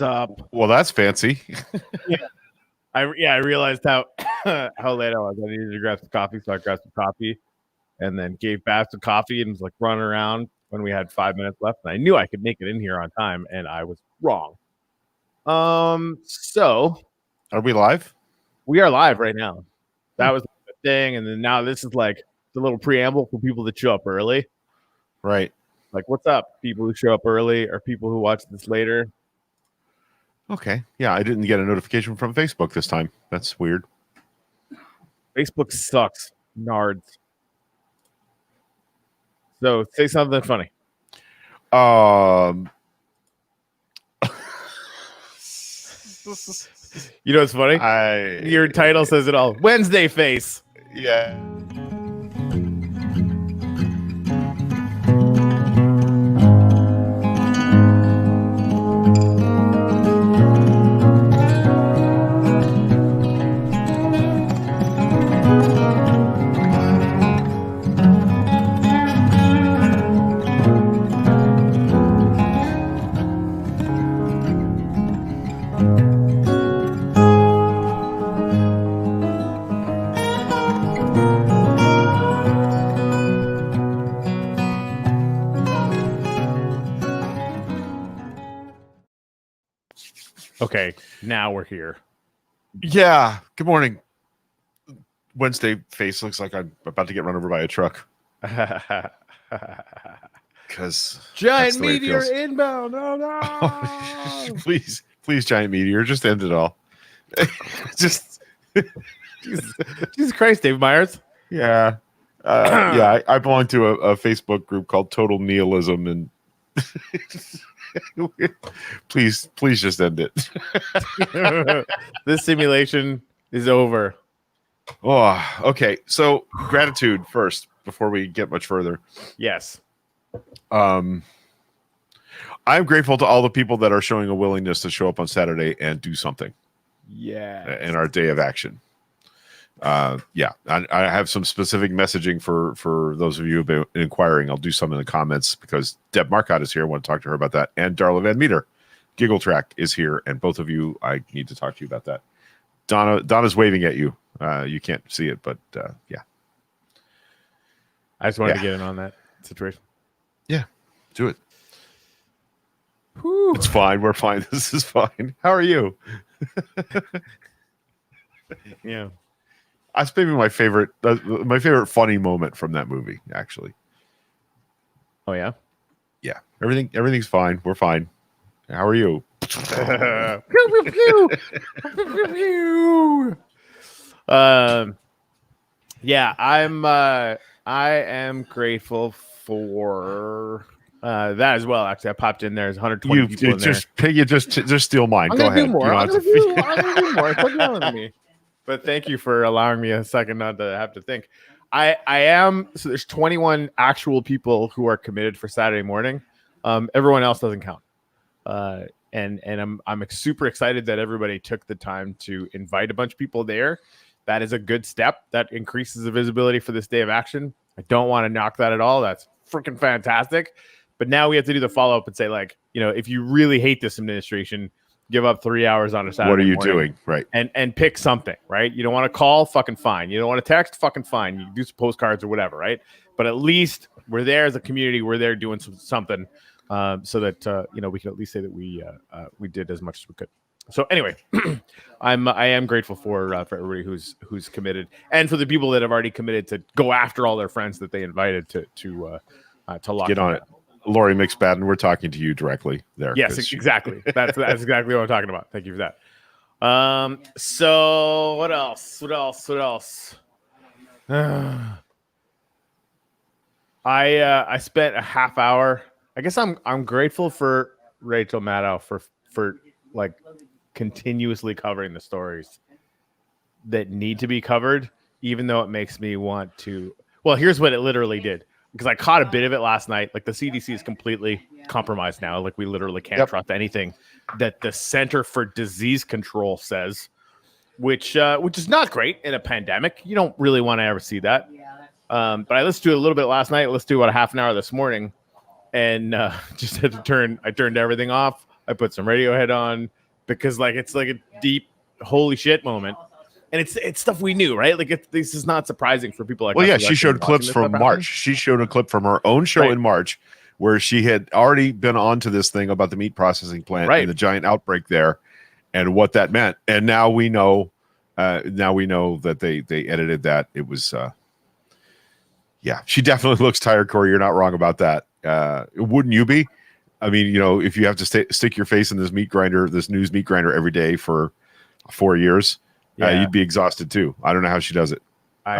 up? Well, that's fancy. Yeah. I realized how how late I was. I needed to grab some coffee, so I grabbed some coffee and then gave back some coffee and was like running around when we had 5 minutes left. And I knew I could make it in here on time, and I was wrong. So Are we live? we are live right now. That was the thing, and then now this is like the little preamble for people that show up early. Right. Like, what's up, people who show up early or people who watch this later? Okay. Yeah, I didn't get a notification from Facebook this time. That's weird. Facebook sucks. Nards. So say something funny. You know what's funny? Your title says it all. Wednesday face. Yeah. Okay, now we're here. Yeah. Good morning. Wednesday face looks like I'm about to get run over by a truck. Because giant meteor inbound. Oh no! please, giant meteor, just end it all. Just Jesus Christ, Dave Myers. Yeah. Yeah, I belong to a Facebook group called Total Nihilism, and please just end it. This simulation is over. Oh, okay. So gratitude first before we get much further. Yes. I'm grateful to all the people that are showing a willingness to show up on Saturday and do something. Yeah. In our day of action. Yeah, I have some specific messaging for those of you who've been inquiring. I'll do some in the comments because Deb Marcotte is here. I want to talk to her about that. And Darla Van Meter, Giggle Track, is here. And both of you, I need to talk to you about that. Donna's waving at you. You can't see it, but yeah. I just wanted to get in on that situation. Yeah, do it. Whew. It's fine. We're fine. This is fine. How are you? Yeah. That's maybe my favorite funny moment from that movie, actually. Oh yeah? Yeah. Everything's fine. We're fine. How are you? Pew, pew, pew. Pew, pew. Yeah, I am grateful for that as well. Actually, I popped in there. There's 120 people in there. You just steal mine. I'm Go gonna ahead. do more. I'm gonna do more. Quit yelling at me. But thank you for allowing me a second not to have to think. I am. So there's 21 actual people who are committed for Saturday morning. Everyone else doesn't count. And I'm super excited that everybody took the time to invite a bunch of people there. That is a good step. That increases the visibility for this day of action. I don't want to knock that at all. That's freaking fantastic. But now we have to do the follow up and say, like, if you really hate this administration, give up 3 hours on a Saturday. What are you morning doing? Right. And pick something, right? You don't want to call, fucking fine. You don't want to text, fucking fine. You can do some postcards or whatever, right? But at least we're there as a community. We're there doing something so that we can at least say that we did as much as we could. So anyway, I am grateful for everybody who's committed, and for the people that have already committed to go after all their friends that they invited to lock get on it. Lori McSpadden, we're talking to you directly there. Yes, exactly. That's exactly what I'm talking about. Thank you for that. So what else? I spent a half hour. I guess I'm grateful for Rachel Maddow for like continuously covering the stories that need to be covered, even though it makes me want to. Well, here's what it literally did. Because I caught a bit of it last night. Like, the CDC is completely compromised now. Like, we literally can't trust anything that the Center for Disease Control says, which is not great in a pandemic. You don't really want to ever see that. But I listened to it a little bit last night. Let's do about a half an hour this morning, and just had to I turned everything off. I put some Radiohead on because like it's like a deep holy shit moment. And it's stuff we knew, right? Like this is not surprising for people like Well, us. yeah, who she actually showed been watching clips this from stuff March. happen. She showed a clip from her own show Right. in March where she had already been onto this thing about the meat processing plant Right. and the giant outbreak there and what that meant. And now we know that they edited that. It was yeah, she definitely looks tired, Corey. You're not wrong about that. Wouldn't you be? I mean, you know, if you have to stick your face in this news meat grinder every day for 4 years, you'd be exhausted too. I don't know how she does it. I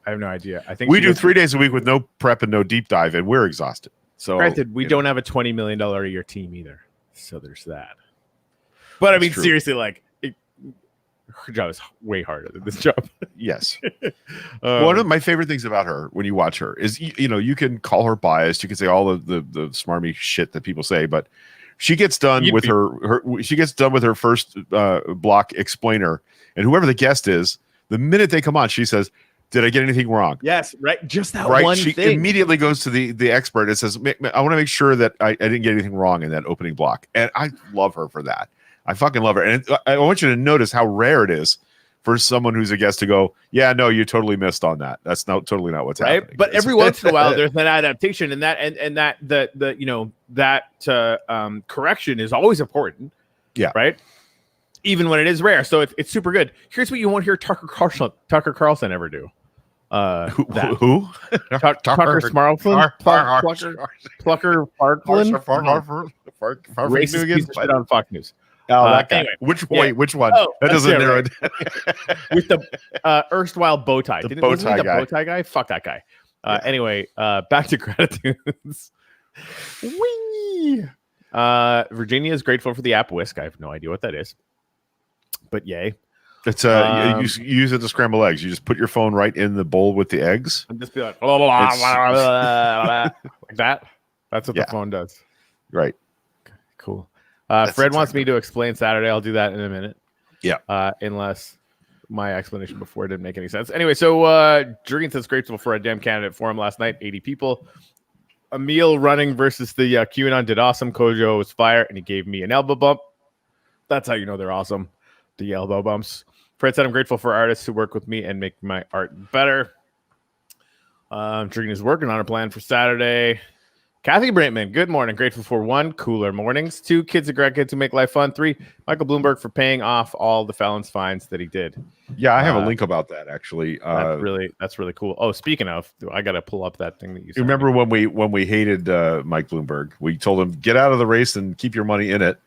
have no idea. I think we do 3 days a week with no prep and no deep dive, and we're exhausted. So granted, we don't have a $20 million a year team either. So there's that. But I mean, seriously, like her job is way harder than this job. Yes. One of my favorite things about her when you watch her is, you know, you can call her biased. You can say all the smarmy shit that people say, but she gets done with her first block explainer, and whoever the guest is, the minute they come on, she says, "Did I get anything wrong?" Yes, right. Just that one she thing. Immediately goes to the expert and says, "I want to make sure that I didn't get anything wrong in that opening block," and I love her for that. I fucking love her, and I want you to notice how rare it is for someone who's a guest to go, "Yeah, no, you totally missed on that. That's totally not what's happening." But every once in a while, there's an adaptation, and that correction is always important. Yeah, right. Even when it is rare, so it's super good. Here's what you won't hear Tucker Carlson ever do. Who? Tucker Smarlson, Plucker Farklin, racist piece of shit on Fox News. Oh, that guy. Anyway, which one? That doesn't narrow it. With the erstvirtual bow tie. The bow tie guy? Fuck that guy. Anyway, back to gratitudes. Whee! Virginia is grateful for the app Whisk. I have no idea what that is, but yay. It's you use it to scramble eggs. You just put your phone right in the bowl with the eggs. And just be like, blah, blah, blah, blah, like that. That's what the phone does. Right. Okay, cool. Fred wants me to explain Saturday. I'll do that in a minute. Yeah. Unless my explanation before didn't make any sense. Anyway, so Jurgen says grateful for a damn candidate forum last night. 80 people. Emil running versus the QAnon did awesome. Kojo was fire, and he gave me an elbow bump. That's how you know they're awesome. The elbow bumps. Fred said, I'm grateful for artists who work with me and make my art better. Jurgen is working on a plan for Saturday. Kathy Brantman, good morning. Grateful for 1, cooler mornings. 2, kids and grandkids who make life fun. 3, Michael Bloomberg for paying off all the felons' fines that he did. Yeah, I have a link about that actually. That's really cool. Oh, speaking of, I got to pull up that thing that you remember when we hated Mike Bloomberg. We told him get out of the race and keep your money in it.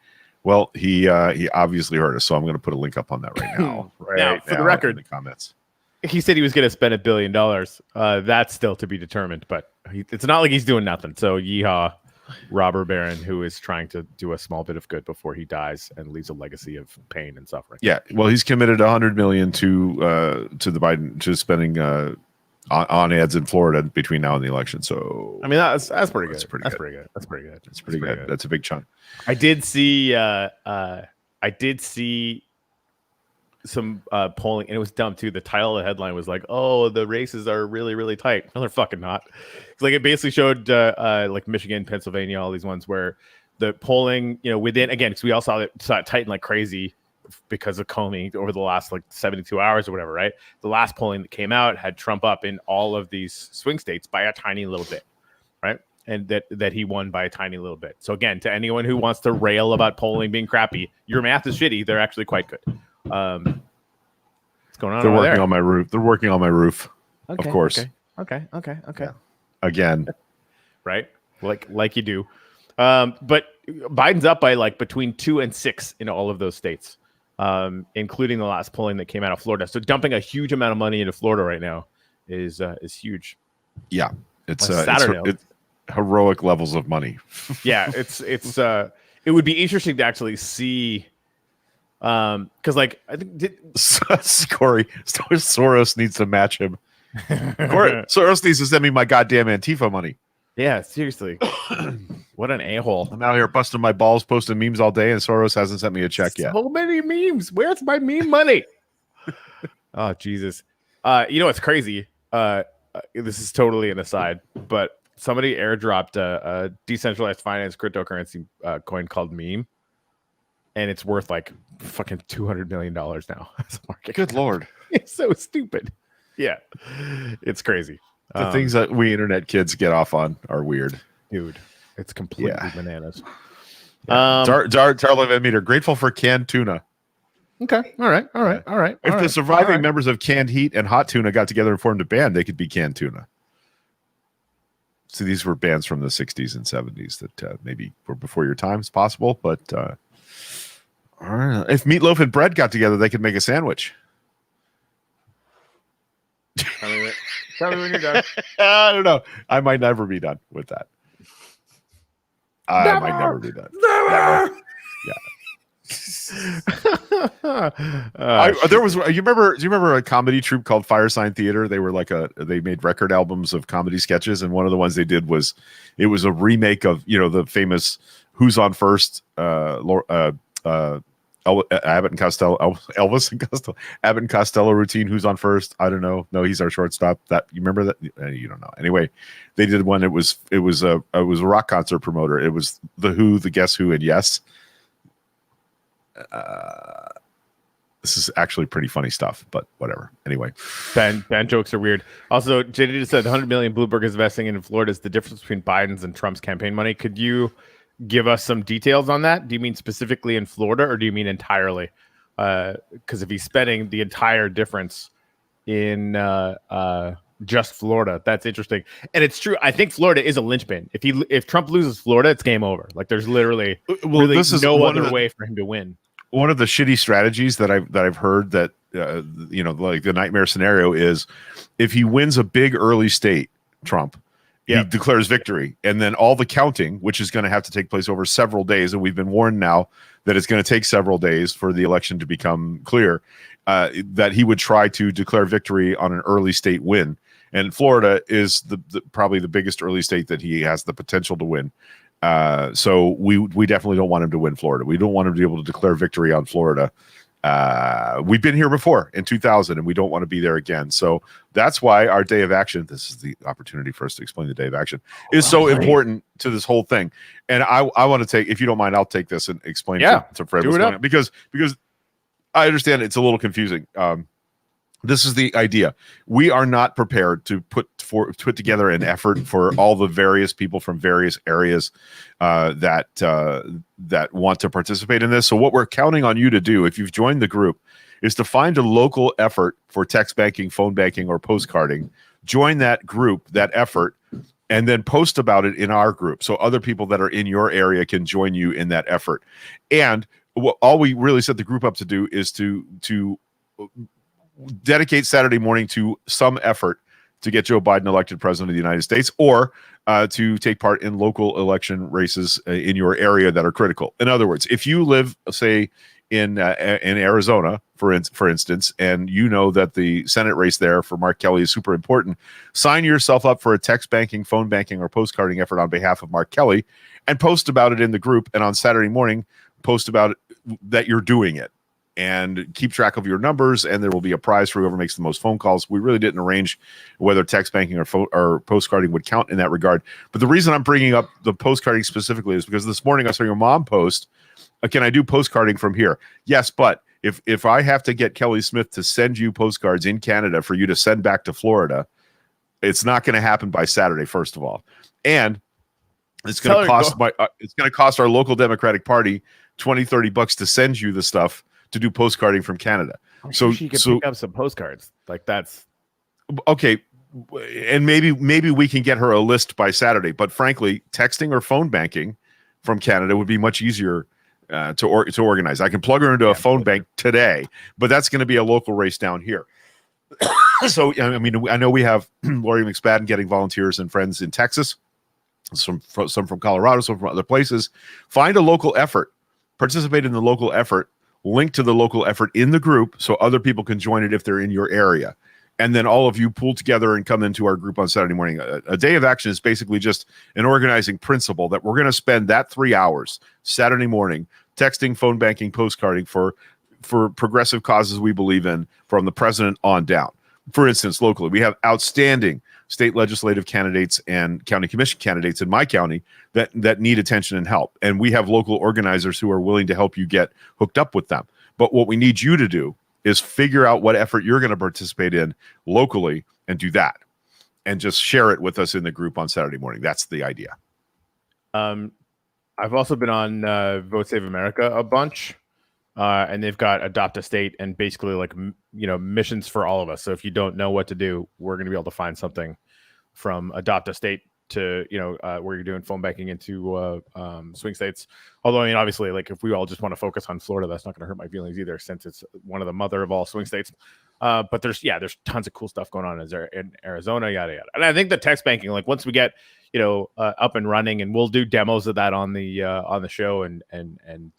Well, he obviously heard us, so I'm going to put a link up on that right now. Now, for the record, in the comments. He said he was going to spend $1 billion. That's still to be determined, but it's not like he's doing nothing. So yeehaw, robber baron who is trying to do a small bit of good before he dies and leaves a legacy of pain and suffering. Yeah, well, he's committed $100 million to the Biden to spending on ads in Florida between now and the election. So I mean that's pretty good. That's pretty good. That's pretty good. That's pretty good. That's a big chunk. I did see some polling, and it was dumb too. The title of the headline was like, "Oh, the races are really, really tight." No, they're fucking not. It's like it basically showed like Michigan, Pennsylvania, all these ones where the polling, within again, because we all saw it tighten like crazy because of Comey over the last like 72 hours or whatever, right? The last polling that came out had Trump up in all of these swing states by a tiny little bit, right? And that he won by a tiny little bit. So again, to anyone who wants to rail about polling being crappy, your math is shitty. They're actually quite good. What's going on? They're working on my roof. They're working on my roof. Okay, of course. Okay. Yeah. Again, right? Like you do. But Biden's up by like between 2 and 6 in all of those states, including the last polling that came out of Florida. So dumping a huge amount of money into Florida right now is huge. Yeah, it's heroic levels of money. Yeah, it would be interesting to actually see. Because like I think Corey Soros needs to match him. Soros needs to send me my goddamn Antifa money. Yeah, seriously. What an a-hole. I'm out here busting my balls, posting memes all day, and Soros hasn't sent me a check yet. So many memes. Where's my meme money? Oh, Jesus. It's crazy. This is totally an aside, but somebody airdropped a decentralized finance cryptocurrency coin called Meme. and it's worth like fucking $200 million now as a market. Good cap. Lord. It's so stupid. Yeah, it's crazy. The things that we internet kids get off on are weird. Dude, it's completely bananas. Yeah. Darla Van Meter, grateful for canned tuna. Okay. All right. If the surviving members of Canned Heat and Hot Tuna got together and formed a band, they could be Canned Tuna. So these were bands from the 60s and 70s that maybe were before your time. It's possible, but if Meatloaf and Bread got together, they could make a sandwich. Tell me when you're done. I don't know. I might never be done with that. I might never be done. Never. Yeah. There was. Do you remember a comedy troupe called Firesign Theater? They were they made record albums of comedy sketches, and one of the ones they did was a remake of the famous Who's on First, Abbott and Costello, Elvis and Costello, Abbott and Costello routine. Who's on first? I don't know. No, he's our shortstop. That you remember that? You don't know. Anyway, they did one. It was a rock concert promoter. It was the Who, the Guess Who, and Yes. This is actually pretty funny stuff, but whatever. Anyway, band jokes are weird. Also, JD just said 100 million Bloomberg is investing in Florida is the difference between Biden's and Trump's campaign money. Could you give us some details on that? Do you mean specifically in Florida, or do you mean entirely? Because if he's spending the entire difference in just Florida, that's interesting. And it's true. I think Florida is a linchpin. If Trump loses Florida, it's game over. Like there's literally this is no other way for him to win. One of the shitty strategies that I've heard that like the nightmare scenario is if he wins a big early state, Trump. He declares victory, and then all the counting, which is going to have to take place over several days, and we've been warned now that it's going to take several days for the election to become clear, that he would try to declare victory on an early state win. And Florida is probably the biggest early state that he has the potential to win. So we definitely don't want him to win Florida. We don't want him to be able to declare victory on Florida. We've been here before in 2000, and we don't want to be there again. So that's why our day of action, this is the opportunity for us to explain the day of action, is so important to this whole thing. And I want to take, if you don't mind, I'll take this and explain to Fred what's going on, because I understand it's a little confusing. This is the idea. We are not prepared to put together an effort for all the various people from various areas that want to participate in this. So what we're counting on you to do, if you've joined the group, is to find a local effort for text banking, phone banking, or postcarding. Join that group, that effort, and then post about it in our group so other people that are in your area can join you in that effort. And all we really set the group up to do is to dedicate Saturday morning to some effort to get Joe Biden elected president of the United States, or to take part in local election races in your area that are critical. In other words, if you live, say, in Arizona, for instance, and you know that the Senate race there for Mark Kelly is super important, sign yourself up for a text banking, phone banking, or postcarding effort on behalf of Mark Kelly, and post about it in the group. And on Saturday morning, post about it, that you're doing it. And keep track of your numbers, and there will be a prize for whoever makes the most phone calls. We really didn't arrange whether text banking or postcarding would count in that regard. But the reason I'm bringing up the postcarding specifically is because this morning I saw your mom post, can I do postcarding from here? Yes, but if I have to get Kelly Smith to send you postcards in Canada for you to send back to Florida, it's not going to happen by Saturday, first of all. And it's going to cost it's going to cost our local Democratic Party $20-$30 to send you the stuff to do postcarding from Canada. So she could pick up some postcards. Like that's okay. And maybe we can get her a list by Saturday, but frankly, texting or phone banking from Canada would be much easier to organize. I can plug her into a phone bank today, but that's going to be a local race down here. So, I mean, I know we have Lori McSpadden getting volunteers and friends in Texas, some from Colorado, some from other places. Find a local effort, participate in the local effort, link to the local effort in the group so other people can join it if they're in your area. And then all of you pull together and come into our group on Saturday morning. A day of action is basically just an organizing principle that we're going to spend that 3 hours Saturday morning texting, phone banking, postcarding for progressive causes we believe in from the president on down. For instance, locally, we have outstanding state legislative candidates and county commission candidates in my county that need attention and help. And we have local organizers who are willing to help you get hooked up with them. But what we need you to do is figure out what effort you're going to participate in locally and do that. And just share it with us in the group on Saturday morning. That's the idea. I've also been on Vote Save America a bunch. And they've got Adopt a State and basically like, missions for all of us. So if you don't know what to do, we're going to be able to find something from Adopt a State to, where you're doing phone banking into swing states. Although, I mean, obviously, like if we all just want to focus on Florida, that's not going to hurt my feelings either, since it's one of the mother of all swing states. But there's tons of cool stuff going on in Arizona, yada, yada. And I think the text banking, like once we get, up and running, and we'll do demos of that on the show and kind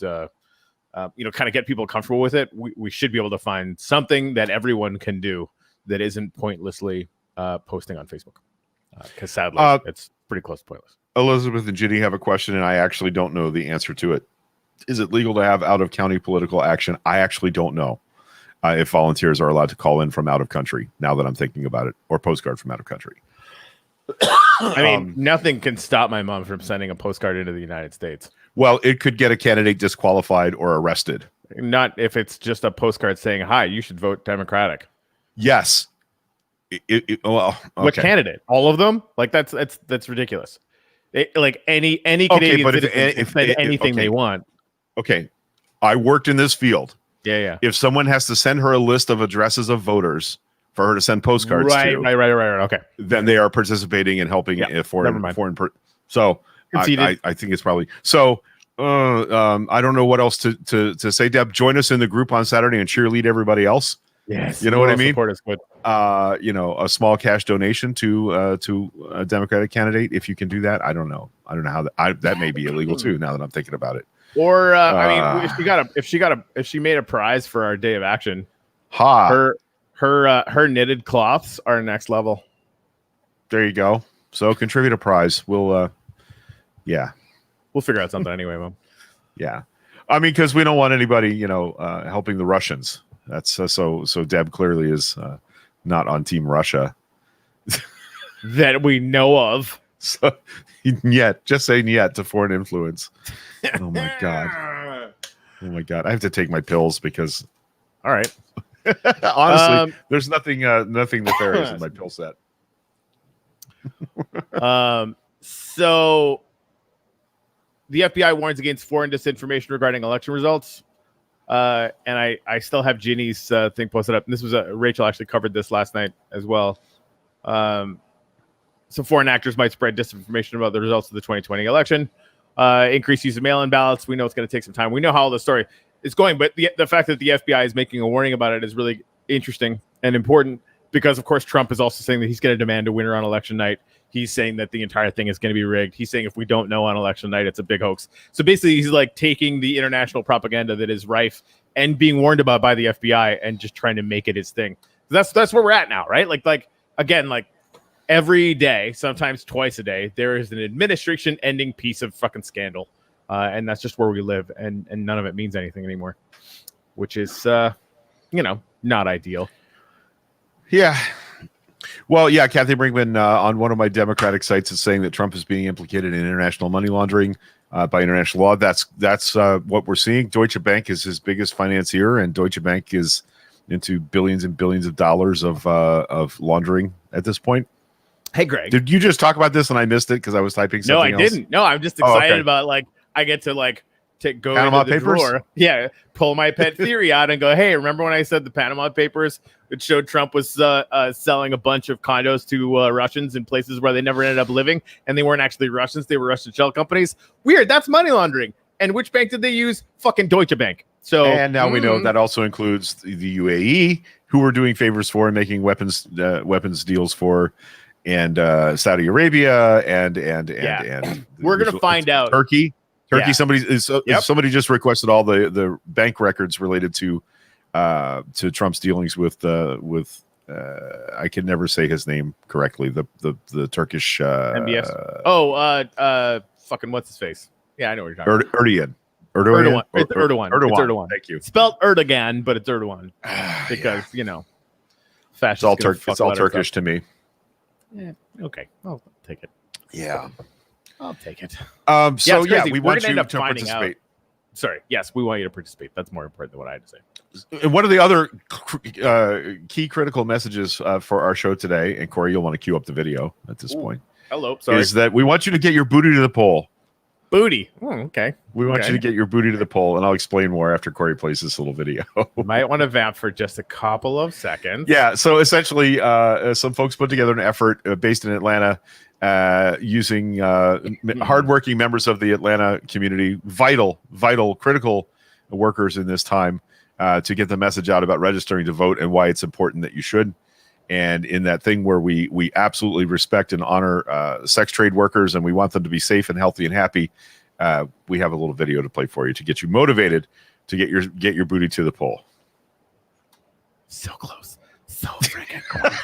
of get people comfortable with it, we should be able to find something that everyone can do that isn't pointlessly posting on Facebook. Because sadly, it's pretty close to pointless. Elizabeth and Ginny have a question, and I actually don't know the answer to it. Is it legal to have out-of-county political action? I actually don't know if volunteers are allowed to call in from out of country, now that I'm thinking about it, or postcard from out of country. I mean, nothing can stop my mom from sending a postcard into the United States. Well, it could get a candidate disqualified or arrested. Not if it's just a postcard saying, "Hi, you should vote Democratic." Yes. Well, okay. Which candidate? All of them? Like that's ridiculous. Like any Canadian citizen can say anything they want. Okay, I worked in this field. Yeah. If someone has to send her a list of addresses of voters for her to send postcards to, right. Okay, then they are participating in helping a foreign. So I think it's probably so. I don't know what else to say. Deb, join us in the group on Saturday and cheerlead everybody else. Yes, you know what I mean. Support is good. A small cash donation to a Democratic candidate, if you can do that. I don't know how that may be illegal too. Now that I'm thinking about it. Or I mean, if she made a prize for our day of action, her knitted cloths are next level. There you go. So contribute a prize. We'll figure out something anyway, Mom. Yeah, I mean, because we don't want anybody, helping the Russians. That's so Deb clearly is not on Team Russia that we know of. So just saying to foreign influence. Oh my god. I have to take my pills because. All right. Honestly, there's nothing nefarious in my pill set. So the FBI warns against foreign disinformation regarding election results. And I still have Ginny's thing posted up. And this was Rachel actually covered this last night as well. So foreign actors might spread disinformation about the results of the 2020 election. Increased use of mail-in ballots. We know it's going to take some time. We know how the story is going, but the fact that the FBI is making a warning about it is really interesting and important because, of course, Trump is also saying that he's going to demand a winner on election night. He's saying that the entire thing is going to be rigged. He's saying if we don't know on election night, it's a big hoax. So basically, he's like taking the international propaganda that is rife and being warned about by the FBI and just trying to make it his thing. That's where we're at now, right? Like every day, sometimes twice a day, there is an administration-ending piece of fucking scandal, and that's just where we live. And none of it means anything anymore, which is not ideal. Yeah. Well, yeah, Kathy Brinkman on one of my Democratic sites is saying that Trump is being implicated in international money laundering by international law. That's what we're seeing. Deutsche Bank is his biggest financier, and Deutsche Bank is into billions and billions of dollars of laundering at this point. Hey, Greg, did you just talk about this and I missed it because I was typing something? No, I didn't. No, I'm just excited about I get to go Panama into the Papers? drawer. Yeah, pull my pet theory out and go, hey, remember when I said the Panama Papers? It showed Trump was selling a bunch of condos to Russians in places where they never ended up living, and they weren't actually Russians. They were Russian shell companies. Weird. That's money laundering. And which bank did they use? Fucking Deutsche Bank. So, and now we know that also includes the UAE, who we're doing favors for and making weapons deals for, and Saudi Arabia, and we're gonna find out. Turkey. Somebody just requested all the bank records related to Trump's dealings with I can never say his name correctly. The Turkish MBS. Fucking what's his face? Yeah, I know what you're talking about. Erdogan. It's Erdogan. Erdogan. It's Erdogan. Thank you. Spelled Erdogan, but it's Erdogan because fascist. It's all Turkish to me. Yeah, okay, I'll take it. Yeah. I'll take it. So it's yeah, crazy. we We're want gonna you end to up finding participate. Sorry. Yes, we want you to participate. That's more important than what I had to say. And one of the other key critical messages for our show today, and Corey, you'll want to cue up the video at this point. Hello. Sorry. Is that we want you to get your booty to the poll. Booty. Okay. We want you to get your booty to the poll, and I'll explain more after Corey plays this little video. Might want to vamp for just a couple of seconds. Yeah. So essentially, some folks put together an effort based in Atlanta using hardworking members of the Atlanta community, vital, critical workers in this time to get the message out about registering to vote and why it's important that you should. And in that thing where we absolutely respect and honor sex trade workers and we want them to be safe and healthy and happy, we have a little video to play for you to get you motivated to get your booty to the poll. So close. So freaking close.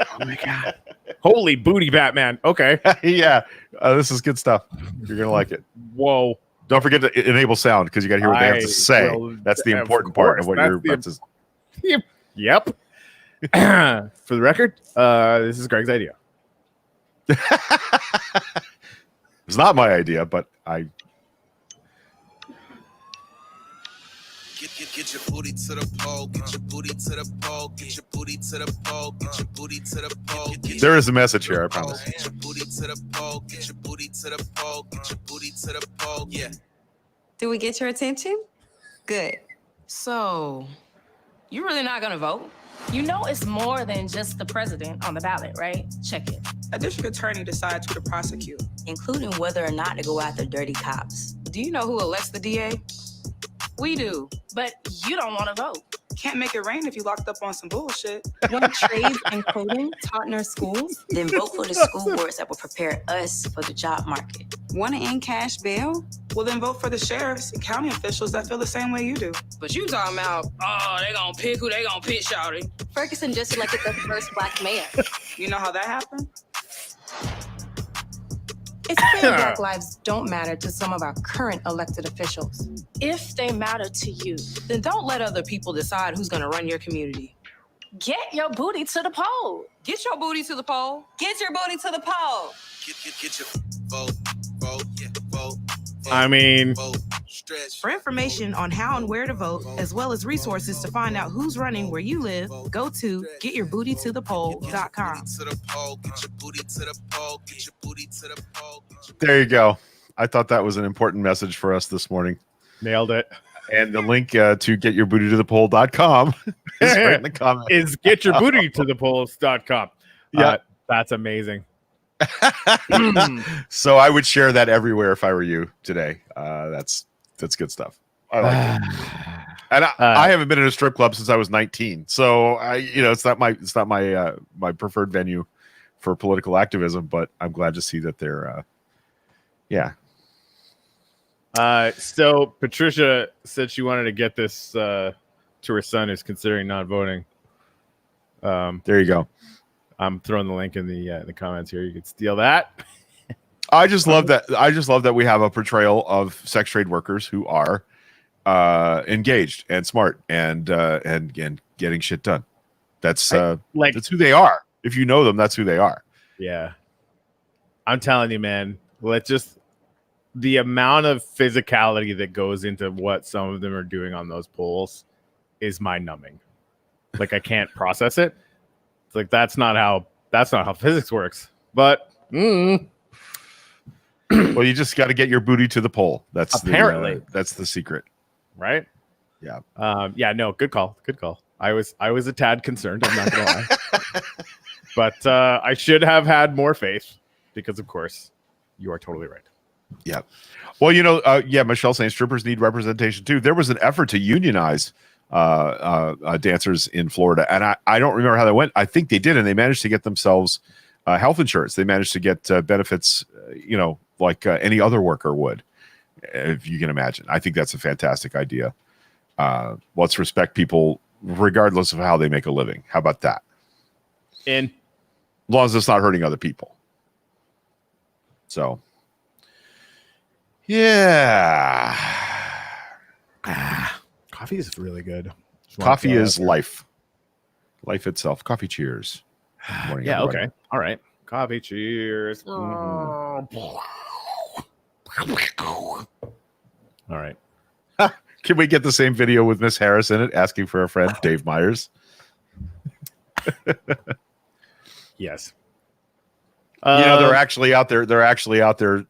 Oh my God. Holy booty, Batman. Okay. Yeah. This is good stuff. You're going to like it. Whoa. Don't forget to enable sound because you got to hear what they have to say. That's the important part of what you're about to say. Yep. For the record, this is Greg's idea. It's not my idea, but I. Get your booty to the pole. Get your booty to the pole. Get your booty to the pole. Get your booty to the pole. There is a message here, I promise. Get your booty to the pole. Get your booty to the pole. Get your booty to the pole. Yeah. Did we get your attention? Good. So, you really not gonna vote? You know it's more than just the president on the ballot, right? Check it. A district attorney decides who to prosecute, Including whether or not to go after dirty cops. Do you know who elects the DA? We do, but you don't want to vote. Can't make it rain if you locked up on some bullshit. Want trades and coding taught in our schools? Then vote for the school boards that will prepare us for the job market. Want to end cash bail? Well, then vote for the sheriffs and county officials that feel the same way you do. But you talking about, they gonna pick who they gonna pick, shawty. Ferguson just elected the first black mayor. You know how that happened? It's clear Black lives don't matter to some of our current elected officials. If they matter to you, Then don't let other people decide who's going to run your community. get your booty to the poll. Get your booty to the poll. Get your booty to the poll. Get your vote, yeah, vote. I mean, Vote, stretch. For information on how and where to vote, as well as resources to find out who's running where you live, go to getyourbootytothepoll.com. To the pole. Get your booty to the pole. Get your booty to the pole. There you go. I thought that was an important message for us this morning. nailed it. And the link to getyourbootytothepoll.com is right in the comments. Is getyourbootytothepolls.com. Yeah. That's amazing. So I would share that everywhere if I were you today. That's good stuff. I like it. And I haven't been in a strip club since I was 19. So it's not my my preferred venue for political activism, but I'm glad to see that they're So Patricia said she wanted to get this to her son who's considering not voting. There you go. I'm throwing the link in the comments here. You can steal that. I just love that we have a portrayal of sex trade workers who are engaged and smart and getting shit done. That's that's who they are. If you know them, that's who they are. Yeah. I'm telling you, man, the amount of physicality that goes into what some of them are doing on those polls is mind numbing. Like I can't process it. It's like that's not how physics works. But well, you just got to get your booty to the poll. That's apparently that's the secret, right? Yeah. No, good call. I was a tad concerned. I'm not gonna lie, but I should have had more faith because, of course, you are totally right. Yeah. Well, Michelle's saying strippers need representation too. There was an effort to unionize dancers in Florida, and I don't remember how that went. I think they did, and they managed to get themselves health insurance. They managed to get benefits, like any other worker would, if you can imagine. I think that's a fantastic idea. Let's respect people regardless of how they make a living. How about that? As long as it's not hurting other people. So, yeah. Coffee is really good. Coffee is life. Life itself. Coffee cheers. Morning, Yeah. everybody. Okay. All right. Coffee. Cheers. Mm-hmm. All right. Can we get the same video with Miss Harris in it, asking for a friend, Dave Myers? Yes. They're actually out there. They're actually out there.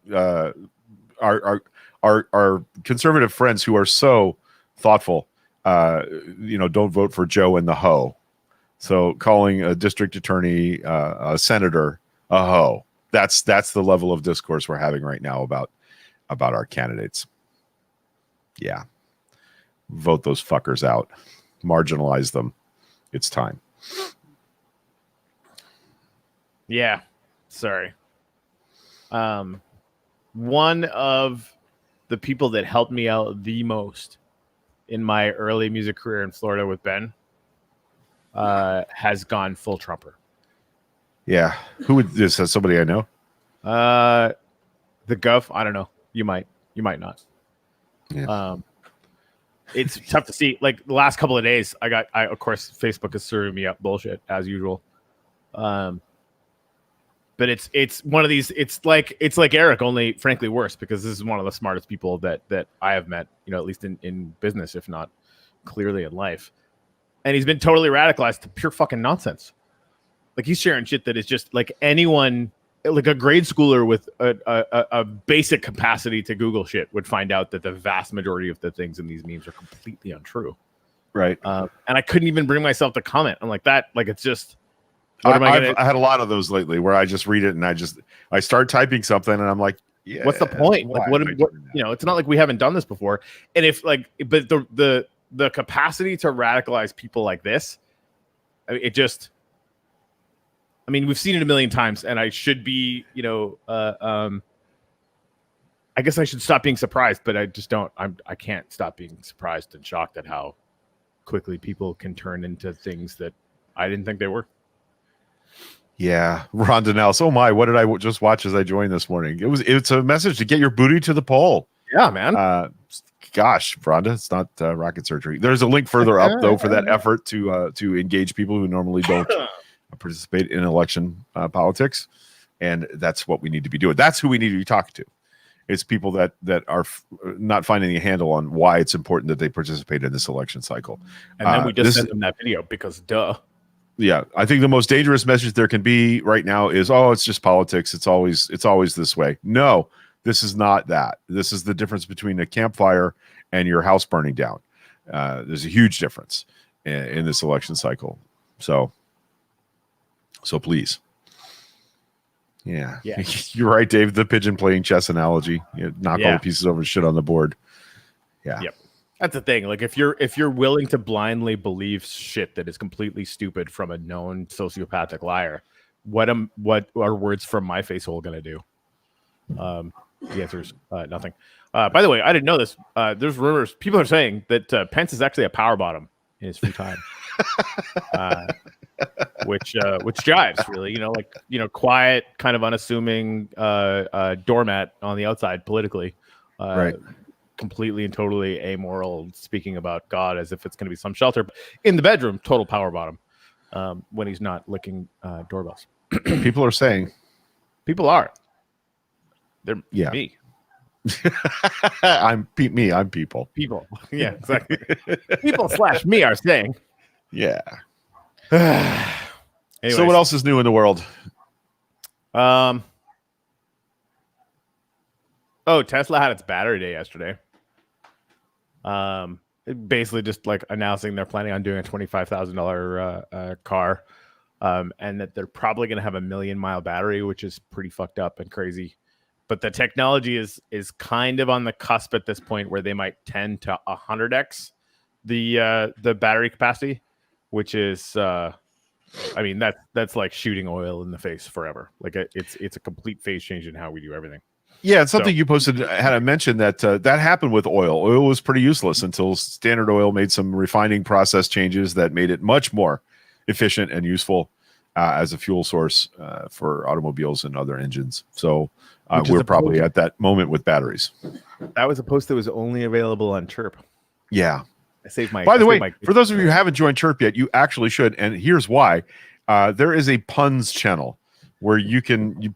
Our conservative friends who are so thoughtful, don't vote for Joe and the hoe. So calling a district attorney, a senator, a hoe. That's the level of discourse we're having right now about our candidates. Yeah. Vote those fuckers out. Marginalize them. It's time. Yeah. Sorry. One of the people that helped me out the most in my early music career in Florida with Ben has gone full Trumper. Yeah. Who would this? Somebody I know? The Gov. I don't know. You might not. Yeah. It's tough to see. Like the last couple of days, I of course Facebook is serving me up bullshit as usual. But it's one of these. It's like Eric, only frankly worse, because this is one of the smartest people that I have met. At least in business, if not clearly in life. And he's been totally radicalized to pure fucking nonsense. Like he's sharing shit that is just like anyone, like a grade schooler with a basic capacity to Google shit would find out that the vast majority of the things in these memes are completely untrue. Right. And I couldn't even bring myself to comment. I'm like that. Like it's just. I had a lot of those lately where I just read it and I start typing something and I'm like, yeah. What's the point? Like what it's not like we haven't done this before. And if like, but the capacity to radicalize people like this, we've seen it a million times, and I should be, I guess I should stop being surprised, but I just don't. I can't stop being surprised and shocked at how quickly people can turn into things that I didn't think they were. Yeah, Rhonda Nellis. Oh my, what did I just watch as I joined this morning? It's a message to get your booty to the poll. Yeah, man. Gosh, Rhonda, it's not rocket surgery. There's a link further up though for that effort to engage people who normally don't participate in election politics, and that's what we need to be doing. That's who we need to be talking to. It's people that are not finding a handle on why it's important that they participate in this election cycle. And then we just sent them that video because duh. Yeah, I think the most dangerous message there can be right now is, it's just politics. It's always this way. No, this is not that. This is the difference between a campfire and your house burning down. There's a huge difference in this election cycle. So please. Yeah. You're right, Dave. The pigeon playing chess analogy. Knock all the pieces over and shit on the board. Yeah. Yep. That's the thing. Like if you're willing to blindly believe shit that is completely stupid from a known sociopathic liar, what are words from my face hole gonna do? The answer is nothing. By the way, I didn't know this. There's rumors. People are saying that Pence is actually a power bottom in his free time, which jives really. Quiet, kind of unassuming doormat on the outside politically. Right. Completely and totally amoral, speaking about God as if it's going to be some shelter. But in the bedroom, total power bottom when he's not licking doorbells. People are saying. People are. They're me. I'm people. People. Yeah, exactly. People / me are saying. Yeah. Anyways. So what else is new in the world? Tesla had its battery day yesterday. Basically just like announcing they're planning on doing a $25,000 car, and that they're probably going to have a 1,000,000-mile battery, which is pretty fucked up and crazy. But the technology is kind of on the cusp at this point where they might 10 to 100x the battery capacity, which is that's like shooting oil in the face forever. Like it's a complete phase change in how we do everything. Yeah, it's something you posted had I mentioned that that happened with oil. Oil was pretty useless until Standard Oil made some refining process changes that made it much more efficient and useful as a fuel source for automobiles and other engines. So we're probably at that moment with batteries. That was a post that was only available on Chirp. Yeah. I saved my. By the way, for those of you who haven't joined Chirp yet, you actually should. And here's why. there is a puns channel where you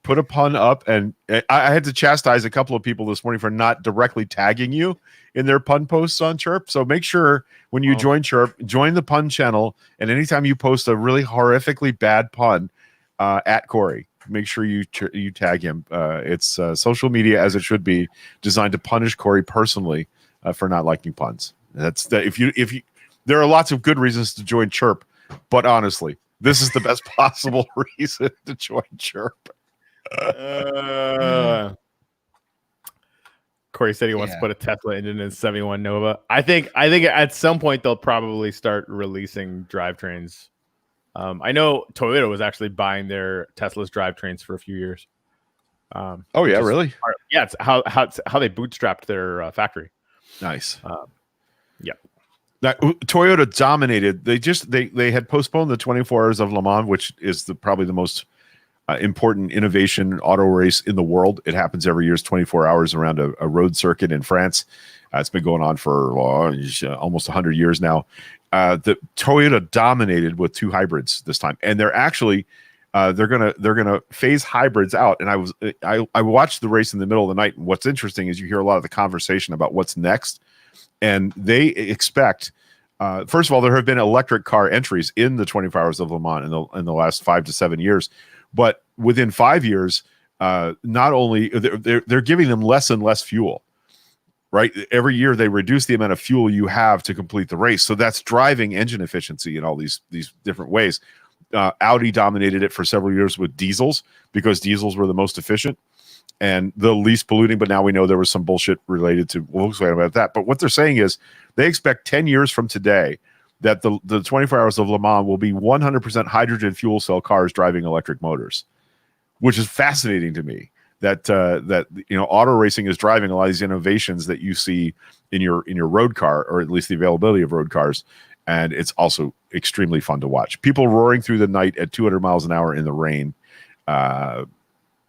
put a pun up, and I had to chastise a couple of people this morning for not directly tagging you in their pun posts on Chirp. So make sure when you join Chirp, join the pun channel, and anytime you post a really horrifically bad pun at Corey, make sure you tag him. It's social media as it should be, designed to punish Corey personally for not liking puns. If you there are lots of good reasons to join Chirp, but honestly, this is the best possible reason to join Chirp. Corey said he wants to put a Tesla engine in 71 Nova. I think at some point they'll probably start releasing drivetrains. I know Toyota was actually buying their Tesla's drivetrains for a few years. Really? Yeah, it's how they bootstrapped their factory. Nice. Yeah. Now, Toyota dominated. They had postponed the 24 Hours of Le Mans, which is probably the most important innovation auto race in the world. It happens every year. It's 24 hours around a road circuit in France. It's been going on for almost 100 years now. The Toyota dominated with 2 hybrids this time, and they're actually they're gonna phase hybrids out. And I watched the race in the middle of the night. And what's interesting is you hear a lot of the conversation about what's next. And they expect, first of all, there have been electric car entries in the 24 Hours of Le Mans in the last 5 to 7 years. But within 5 years, not only they're giving them less and less fuel, right? Every year they reduce the amount of fuel you have to complete the race. So that's driving engine efficiency in all these different ways. Audi dominated it for several years with diesels because diesels were the most efficient and the least polluting, but now we know there was some bullshit related to Volkswagen about that. But what they're saying is they expect 10 years from today that the 24 Hours of Le Mans will be 100% hydrogen fuel cell cars driving electric motors, which is fascinating to me. That auto racing is driving a lot of these innovations that you see in your road car, or at least the availability of road cars, and it's also extremely fun to watch. People roaring through the night at 200 miles an hour in the rain.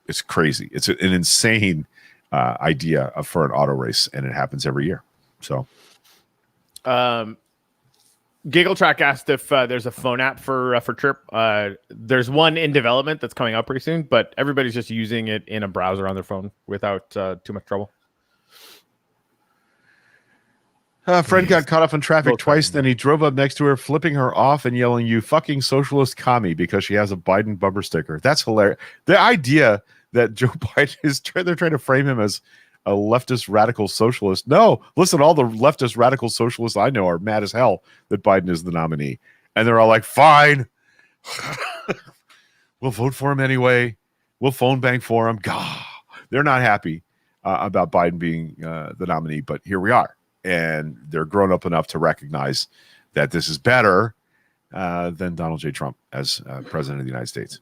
It's crazy. It's an insane idea for an auto race, and it happens every year. So, GiggleTrack asked if there's a phone app for Chirp. There's one in development that's coming up pretty soon, but everybody's just using it in a browser on their phone without too much trouble. Fred got caught up in traffic twice, then he drove up next to her, flipping her off and yelling, "You fucking socialist commie," because she has a Biden bumper sticker. That's hilarious. The idea that Joe Biden they're trying to frame him as a leftist radical socialist. No, listen, all the leftist radical socialists I know are mad as hell that Biden is the nominee. And they're all like, fine, we'll vote for him anyway. We'll phone bank for him. God, they're not happy about Biden being the nominee, but here we are. And they're grown up enough to recognize that this is better than Donald J. Trump as president of the United States.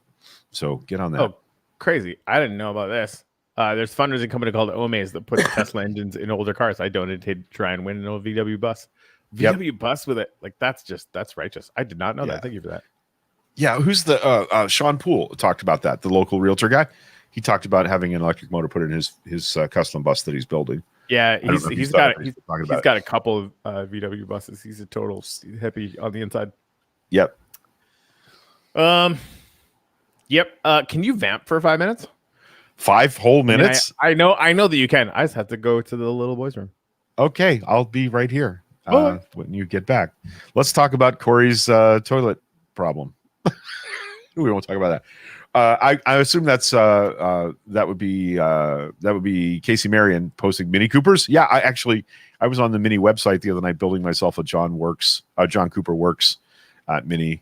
So get on that. Oh, crazy. I didn't know about this. There's a fundraising company called Omaze that puts Tesla engines in older cars. I donated to try and win an old VW bus. VW bus with it. Like, that's righteous. I did not know that. Thank you for that. Yeah. Who's the Sean Poole talked about that, the local realtor guy. He talked about having an electric motor put in his custom bus that he's building. Yeah, he's got a couple of VW buses. He's a total hippie on the inside. Yep. Yep. Can you vamp for 5 minutes? 5 whole minutes? I know that you can. I just have to go to the little boys' room. Okay, I'll be right here when you get back. Let's talk about Corey's toilet problem. We won't talk about that. I assume that would be Casey Marion posting Mini Coopers. Yeah, I was on the Mini website the other night building myself a John Cooper Works Mini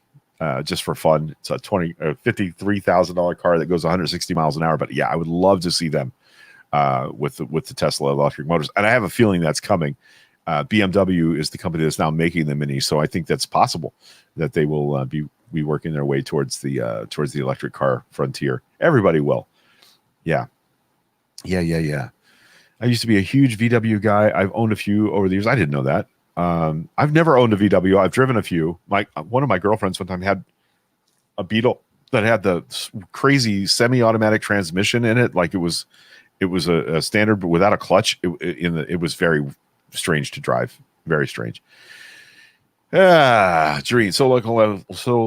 just for fun. It's a $53,000 car that goes 160 miles an hour. But yeah, I would love to see them with the Tesla electric motors, and I have a feeling that's coming. BMW is the company that's now making the Mini, so I think that's possible that they will be working their way towards the electric car frontier. Everybody will. Yeah. I used to be a huge VW guy. I've owned a few over the years. I didn't know that. I've never owned a VW. I've driven a few. One of my girlfriends one time had a Beetle that had the crazy semi-automatic transmission in it. Like it was a standard, but without a clutch. It was very strange to drive. Very strange. Jareen, So Local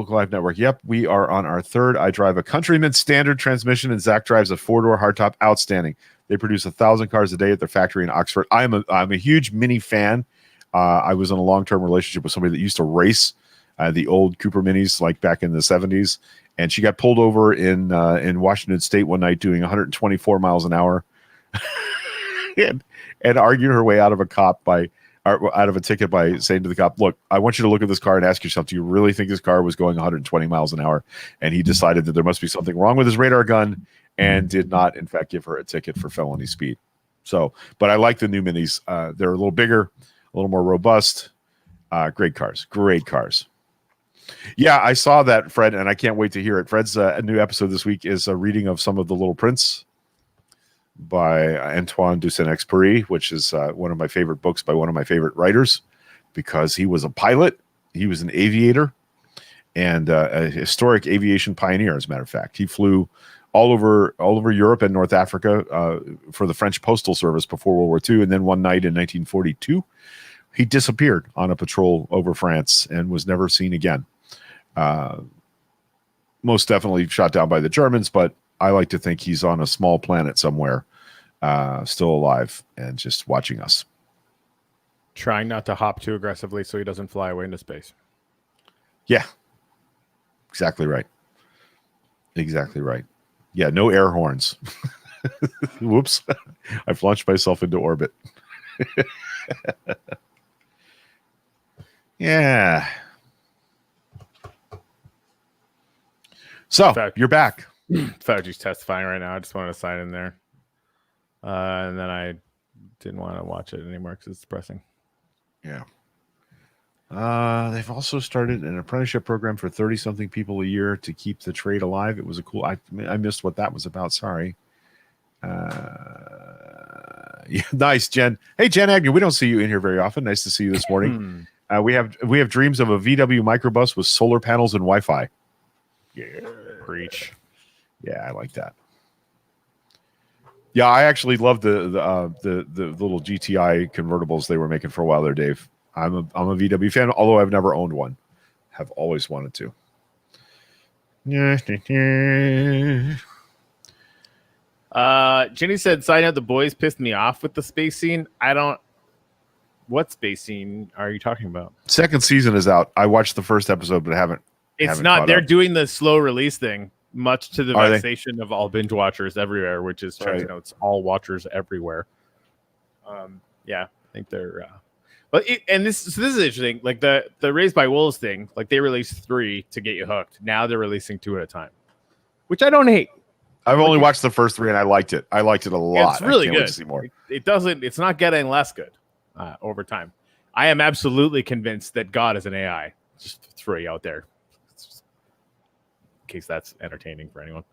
Life Network. Yep, we are on our third. I drive a Countryman standard transmission, and Zach drives a 4-door hardtop. Outstanding. They produce 1,000 cars a day at their factory in Oxford. I'm a huge Mini fan. I was in a long-term relationship with somebody that used to race the old Cooper Minis, like back in the 70s, and she got pulled over in Washington State one night doing 124 miles an hour, and argued her way out of a ticket by saying to the cop, "Look, I want you to look at this car and ask yourself, do you really think this car was going 120 miles an hour?" And he decided that there must be something wrong with his radar gun and did not, in fact, give her a ticket for felony speed. So, but I like the new Minis. They're a little bigger, a little more robust. Great cars. Yeah, I saw that, Fred, and I can't wait to hear it. Fred's new episode this week is a reading of some of The Little Prince by Antoine de Saint-Exupéry, which is one of my favorite books by one of my favorite writers, because he was a pilot, he was an aviator, and a historic aviation pioneer, as a matter of fact. He flew all over Europe and North Africa for the French Postal Service before World War II, and then one night in 1942, he disappeared on a patrol over France and was never seen again. Most definitely shot down by the Germans, but I like to think he's on a small planet somewhere, still alive and just watching us. Trying not to hop too aggressively so he doesn't fly away into space. Yeah, exactly right. Yeah, no air horns. Whoops. I've launched myself into orbit. Yeah. So, you're back. Fauci's testifying right now. I just wanted to sign in there. And then I didn't want to watch it anymore because it's depressing. Yeah. They've also started an apprenticeship program for 30-something people a year to keep the trade alive. It was a cool... I missed what that was about. Sorry. Yeah, nice, Jen. Hey, Jen Agnew, we don't see you in here very often. Nice to see you this morning. We have dreams of a VW microbus with solar panels and Wi-Fi. Yeah. Preach. Yeah, I like that. Yeah, I actually love the little GTI convertibles they were making for a while there, Dave. I'm a VW fan, although I've never owned one. Have always wanted to. Jenny said, "Sign out. The boys pissed me off with the space scene." What space scene are you talking about? Second season is out. I watched the first episode, but haven't. It's not. They're doing the slow release thing, much to the vexation of all binge watchers everywhere, which is checking out all watchers everywhere. Yeah, I think they're. But this is interesting. Like the Raised by Wolves thing, like they released 3 to get you hooked. Now they're releasing 2 at a time, which I don't hate. I've only watched the first 3 and I liked it. I liked it a lot. It's really good. Wait to see more. It's not getting less good over time. I am absolutely convinced that God is an AI. Just to throw you out there, in case that's entertaining for anyone.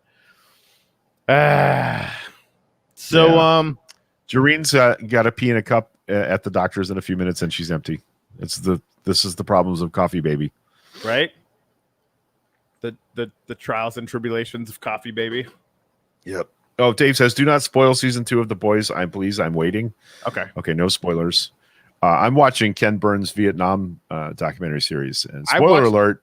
Jareen's got to pee in a cup at the doctor's in a few minutes, and she's empty. This is the problems of coffee, baby. Right? The trials and tribulations of coffee, baby. Yep. Oh, Dave says, "Do not spoil season 2 of The Boys. I'm waiting." Okay. No spoilers. I'm watching Ken Burns' Vietnam documentary series, and spoiler alert,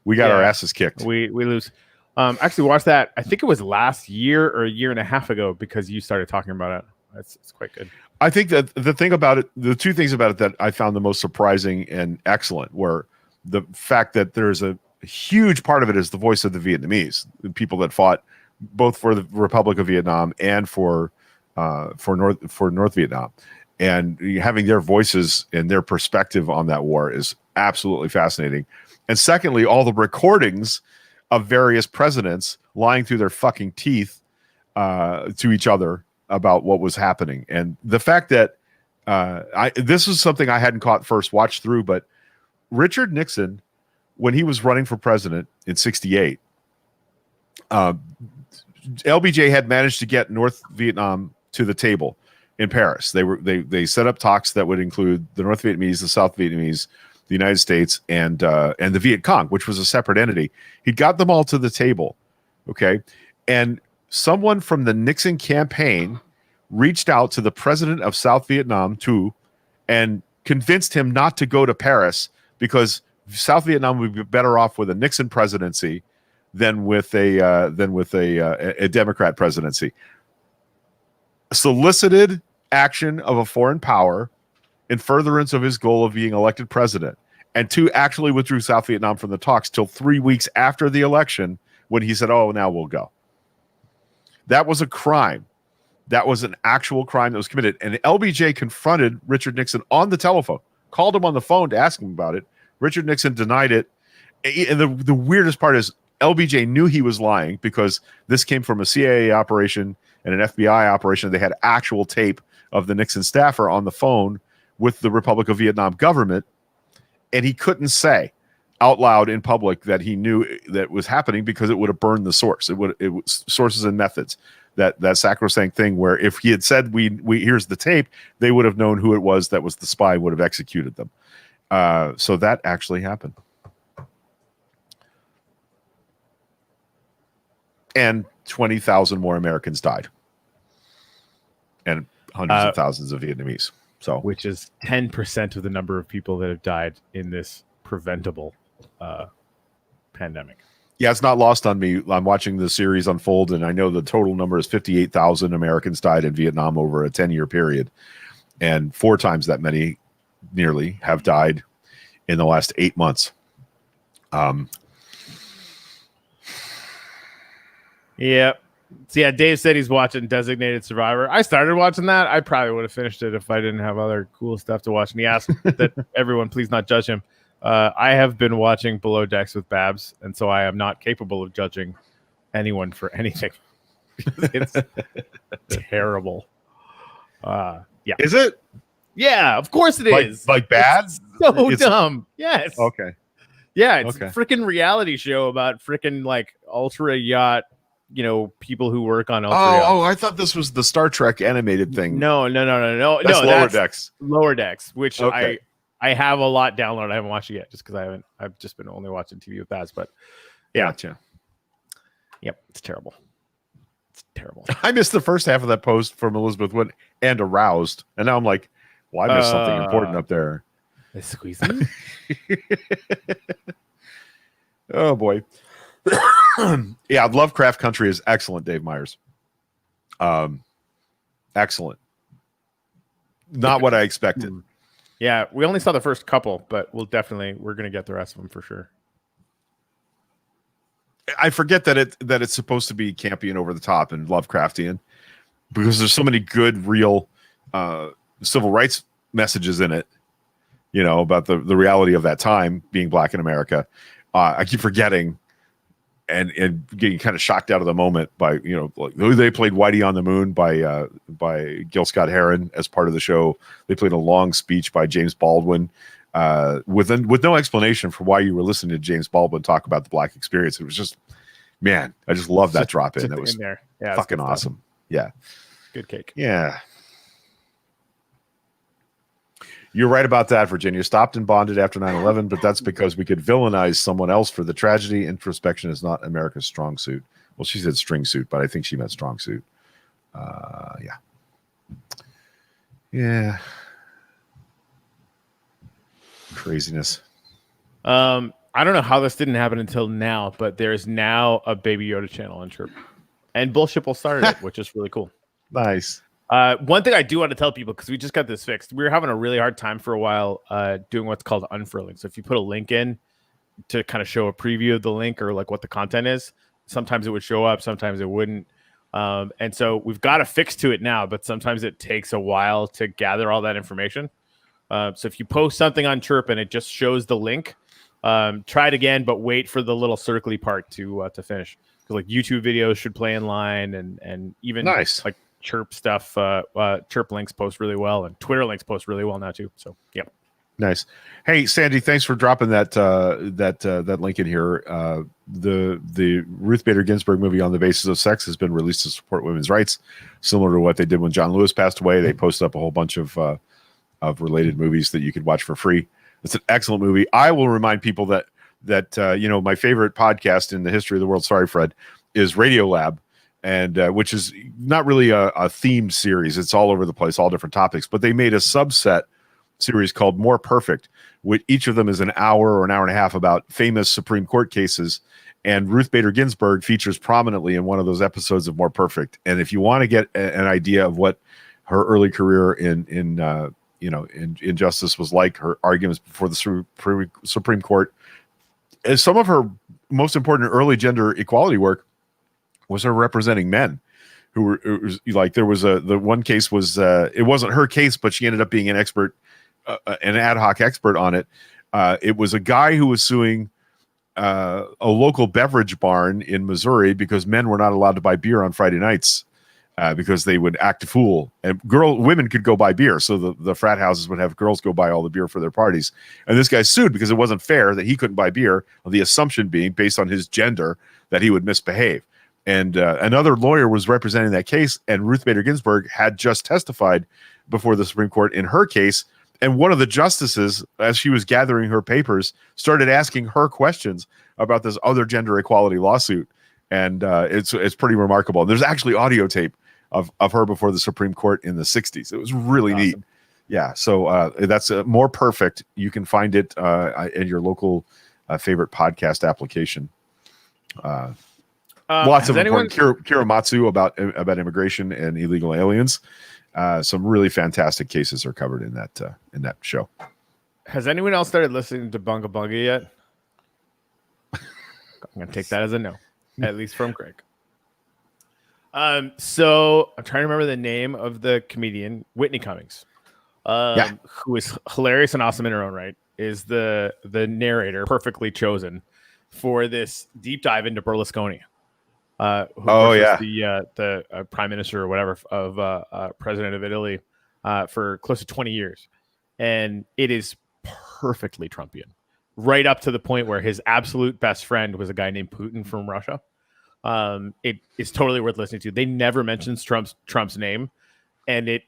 we got our asses kicked. We lose. Actually watched that. I think it was last year or a year and a half ago because you started talking about it. It's quite good. I think that the thing about it, the 2 things about it that I found the most surprising and excellent were the fact that there's a huge part of it is the voice of the Vietnamese, the people that fought both for the Republic of Vietnam and for North Vietnam, and having their voices and their perspective on that war is absolutely fascinating. And secondly, all the recordings of various presidents lying through their fucking teeth to each other about what was happening. And the fact that this is something I hadn't caught first watch through, but Richard Nixon, when he was running for president in 1968, LBJ had managed to get North Vietnam to the table in Paris. They set up talks that would include the North Vietnamese, the South Vietnamese, the United States, and the Viet Cong, which was a separate entity. He got them all to the table, okay? And someone from the Nixon campaign reached out to the president of South Vietnam, too, and convinced him not to go to Paris because South Vietnam would be better off with a Nixon presidency than with a Democrat presidency. Solicited action of a foreign power in furtherance of his goal of being elected president, and 2, actually withdrew South Vietnam from the talks till 3 weeks after the election when he said, "Oh, now we'll go." That was a crime. That was an actual crime that was committed. And LBJ confronted Richard Nixon on the telephone, called him on the phone to ask him about it. Richard Nixon denied it. And the weirdest part is LBJ knew he was lying because this came from a CIA operation and an FBI operation. They had actual tape of the Nixon staffer on the phone with the Republic of Vietnam government. And he couldn't say out loud in public that he knew that was happening because it would have burned the source. It was sources and methods. That sacrosanct thing where if he had said we here's the tape, they would have known who it was that was the spy, would have executed them. So that actually happened. And 20,000 more Americans died. And hundreds of thousands of Vietnamese. So, which is 10% of the number of people that have died in this preventable pandemic. Yeah, it's not lost on me. I'm watching the series unfold, and I know the total number is 58,000 Americans died in Vietnam over a 10-year period. And 4 times that many nearly have died in the last 8 months. Yeah. So yeah, Dave said he's watching Designated Survivor. I started watching that. I probably would have finished it if I didn't have other cool stuff to watch. And he asked that everyone please not judge him. I have been watching Below Decks with Babs, and so I am not capable of judging anyone for anything. It's terrible. Yeah. Is it? Yeah, of course it is. Like bad? So dumb. Yes. Okay. Yeah, it's Okay. a freaking reality show about freaking like ultra yacht, people who work on ultra yachts. Oh, I thought this was the Star Trek animated thing. No. That's Lower Decks. Lower Decks, which Okay. I have a lot downloaded. I haven't watched it yet just because I've just been only watching TV with Baz. But yeah. Gotcha. Yep, it's terrible. It's terrible. I missed the first half of that post from Elizabeth Wood and Aroused. And now I'm like, well, I missed something important up there. Squeezing. Oh, boy. Yeah, Lovecraft Country is excellent, Dave Myers. Excellent. Not what I expected. Yeah, we only saw the first couple, but we're going to get the rest of them for sure. I forget that it's supposed to be campy and over the top and Lovecraftian because there's so many good, real civil rights messages in it, about the reality of that time being black in America. I keep forgetting and getting kind of shocked out of the moment by, like they played Whitey on the Moon by Gil Scott Heron as part of the show. They played a long speech by James Baldwin with no explanation for why you were listening to James Baldwin talk about the black experience. It was just, man, I just love that drop in. That was in there. Yeah, fucking awesome. Yeah. Good cake. Yeah. You're right about that, Virginia. Stopped and bonded after 9/11, but that's because we could villainize someone else for the tragedy. Introspection is not America's strong suit. Well, she said string suit, but I think she meant strong suit. Yeah. Yeah. Craziness. I don't know how this didn't happen until now, but there's now a Baby Yoda channel on Chirp. And Bullshit will start it, which is really cool. Nice. One thing I do want to tell people, because we just got this fixed, we were having a really hard time for a while doing what's called unfurling. So if you put a link in to kind of show a preview of the link or like what the content is, sometimes it would show up, sometimes it wouldn't. And so we've got a fix to it now, but sometimes it takes a while to gather all that information. So if you post something on Chirp and it just shows the link, try it again, but wait for the little circly part to finish. Because like YouTube videos should play in line, and even nice like Chirp stuff, Chirp links post really well, and Twitter links post really well now too. So yeah, nice. Hey Sandy, thanks for dropping that link in here. The Ruth Bader Ginsburg movie On the Basis of Sex has been released to support women's rights, similar to what they did when John Lewis passed away. They posted up a whole bunch of related movies that you could watch for free. It's an excellent movie. I will remind people that my favorite podcast in the history of the world, sorry Fred, is Radiolab. And which is not really a themed series. It's all over the place, all different topics. But they made a subset series called More Perfect, which each of them is an hour or an hour and a half about famous Supreme Court cases. And Ruth Bader Ginsburg features prominently in one of those episodes of More Perfect. And if you want to get an idea of what her early career in justice was like, her arguments before the Supreme Court, as some of her most important early gender equality work was her representing men who were, it was like, there was the one case was, it wasn't her case, but she ended up being an expert, an ad hoc expert on it. It was a guy who was suing a local beverage barn in Missouri because men were not allowed to buy beer on Friday nights because they would act a fool, and women could go buy beer. So the frat houses would have girls go buy all the beer for their parties. And this guy sued because it wasn't fair that he couldn't buy beer, the assumption being based on his gender that he would misbehave. And another lawyer was representing that case, and Ruth Bader Ginsburg had just testified before the Supreme Court in her case. And one of the justices, as she was gathering her papers, started asking her questions about this other gender equality lawsuit. And it's pretty remarkable. And there's actually audio tape of her before the Supreme Court in the 60s. It was really neat. Yeah. So that's More Perfect. You can find it in your local favorite podcast application. Lots of important Kira Matsu about immigration and illegal aliens. Some really fantastic cases are covered in that show. Has anyone else started listening to Bunga Bunga yet? I'm gonna take that as a no, at least from Craig. So I'm trying to remember the name of the comedian, Whitney Cummings, who is hilarious and awesome in her own right, is the narrator perfectly chosen for this deep dive into Berlusconi. The prime minister or whatever of president of Italy for close to 20 years. And it is perfectly Trumpian, right up to the point where his absolute best friend was a guy named Putin from Russia. It is totally worth listening to. They never mentions Trump's name, and it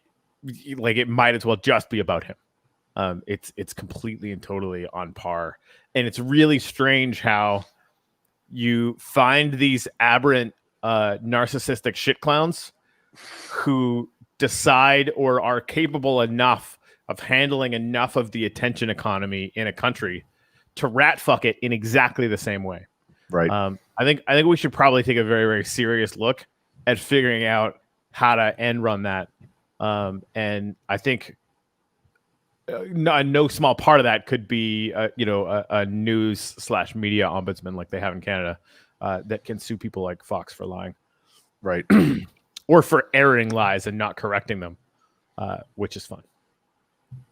might as well just be about him. It's completely and totally on par. And it's really strange how you find these aberrant narcissistic shit clowns who decide or are capable enough of handling enough of the attention economy in a country to rat fuck it in exactly the same way. Right. I think we should probably take a very, very serious look at figuring out how to end run that. And I think no small part of that could be a news/media ombudsman like they have in Canada that can sue people like Fox for lying, right, or for airing lies and not correcting them, which is fun.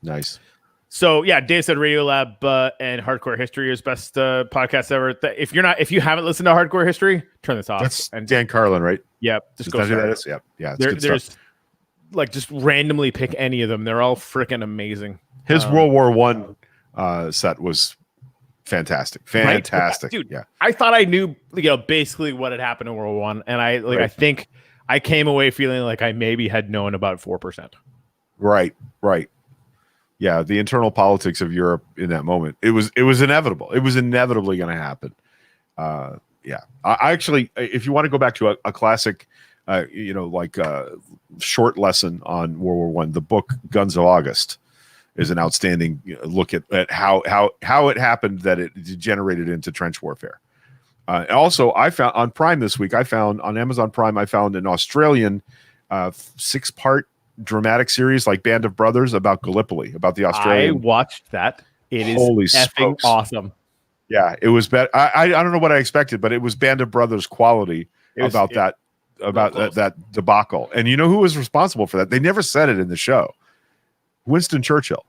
Nice. So yeah, Dave said Radiolab and Hardcore History is best podcast ever. If you haven't listened to Hardcore History, turn this off. That's Dan Carlin, right? Yep. Just go. That is? Yep. Yeah. There's just randomly pick any of them. They're all freaking amazing. His World War I set was fantastic. Fantastic. Right? Dude, yeah. I thought I knew basically what had happened in World War I, and I think I came away feeling like I maybe had known about 4%. Right. Yeah, the internal politics of Europe in that moment. It was inevitable. It was inevitably going to happen. Yeah. I actually, if you want to go back to a classic, short lesson on World War I, the book Guns of August is an outstanding look at how it happened that it degenerated into trench warfare. Also, I found on Prime this week, on Amazon Prime, I found an Australian 6-part dramatic series like Band of Brothers about Gallipoli, about the Australian. I watched that. It is holy effing smokes. Awesome. Yeah, it was bad. I don't know what I expected, but it was Band of Brothers quality about that debacle. And you know who was responsible for that? They never said it in the show. Winston Churchill.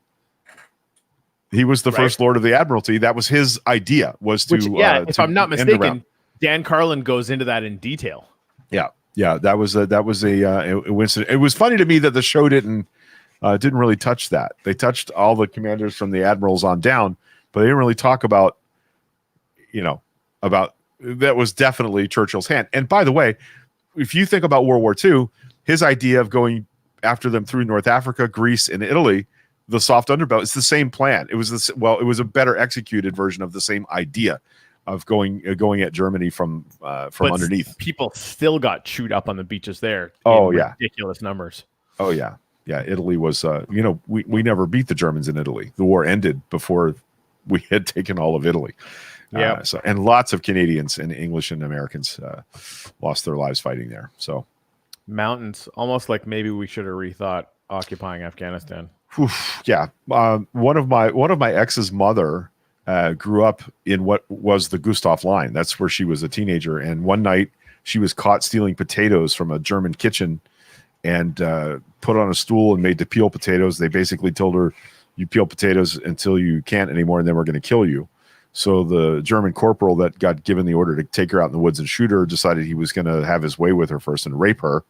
He was the first Lord of the Admiralty. That was his idea. If I'm not mistaken, Dan Carlin goes into that in detail. Yeah, that was a Winston. It was funny to me that the show didn't really touch that. They touched all the commanders from the admirals on down, but they didn't really talk about that was definitely Churchill's hand. And by the way, if you think about World War II, his idea of going after them through North Africa, Greece, and Italy, the soft underbelt, it's the same plan. It was it was a better executed version of the same idea of going at Germany from underneath. People still got chewed up on the beaches there. Oh in yeah, ridiculous numbers. Oh yeah, Italy was, we never beat the Germans in Italy. The war ended before we had taken all of Italy. Yeah. And lots of Canadians and English and Americans lost their lives fighting there. So mountains, almost like maybe we should have rethought occupying Afghanistan. Yeah. One of my ex's mother grew up in what was the Gustav line. That's where she was a teenager. And one night she was caught stealing potatoes from a German kitchen and put on a stool and made to peel potatoes. They basically told her, you peel potatoes until you can't anymore, and then we're going to kill you. So the German corporal that got given the order to take her out in the woods and shoot her decided he was going to have his way with her first and rape her.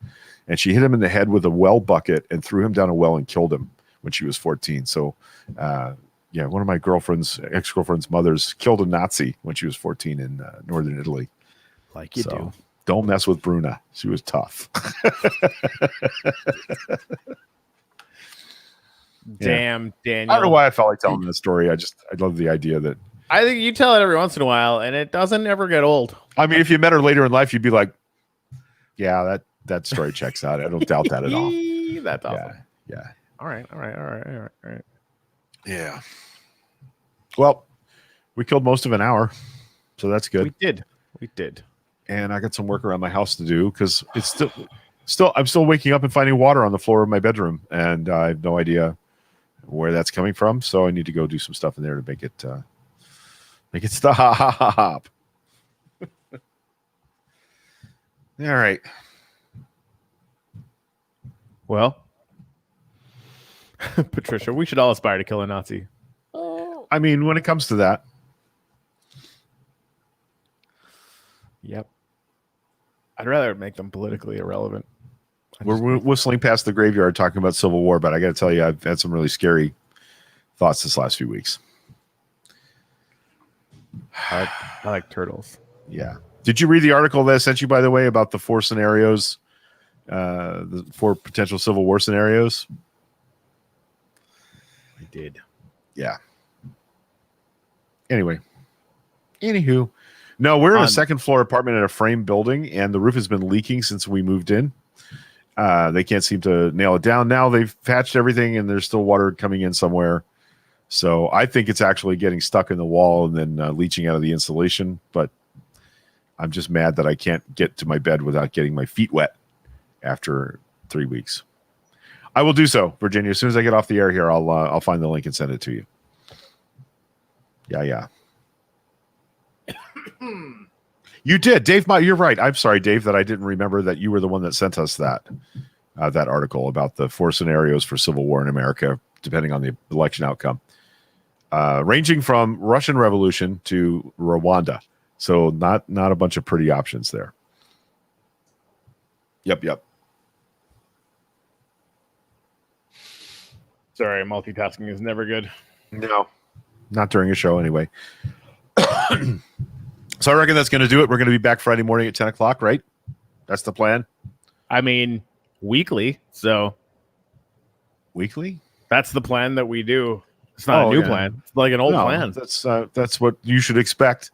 And she hit him in the head with a well bucket and threw him down a well and killed him when she was 14. So, one of my ex-girlfriend's mothers killed a Nazi when she was 14 in northern Italy. Like you do. Don't mess with Bruna. She was tough. Damn, Daniel. I don't know why I felt like telling this story. I love the idea that. I think you tell it every once in a while, and it doesn't ever get old. I mean, if you met her later in life, you'd be like, yeah, that story checks out. I don't doubt that at all. That's awesome. Yeah. All right. Yeah. Well, we killed most of an hour, so that's good. We did. And I got some work around my house to do because it's still I'm still waking up and finding water on the floor of my bedroom, and I have no idea where that's coming from. So I need to go do some stuff in there to make it stop. All right. Well, Patricia, we should all aspire to kill a Nazi. I mean, when it comes to that. Yep. I'd rather make them politically irrelevant. We're whistling past the graveyard talking about Civil War, but I got to tell you, I've had some really scary thoughts this last few weeks. I like turtles. Yeah. Did you read the article that I sent you, by the way, about the 4 scenarios, the 4 potential Civil War scenarios? I did. Yeah. Anywho. No, we're in a second floor apartment in a frame building, and the roof has been leaking since we moved in. They can't seem to nail it down. Now they've patched everything, and there's still water coming in somewhere. So I think it's actually getting stuck in the wall and then leaching out of the insulation. But I'm just mad that I can't get to my bed without getting my feet wet after 3 weeks. I will do so, Virginia. As soon as I get off the air here, I'll find the link and send it to you. Yeah. You did, Dave. You're right. I'm sorry, Dave, that I didn't remember that you were the one that sent us that article about the 4 scenarios for civil war in America, depending on the election outcome, ranging from Russian Revolution to Rwanda. So not a bunch of pretty options there. Yep. Sorry, multitasking is never good. No, not during a show anyway. So I reckon that's going to do it. We're going to be back Friday morning at 10 o'clock, right? That's the plan. I mean, weekly. So weekly? That's the plan that we do. It's not a new plan. It's like an old plan. That's what you should expect.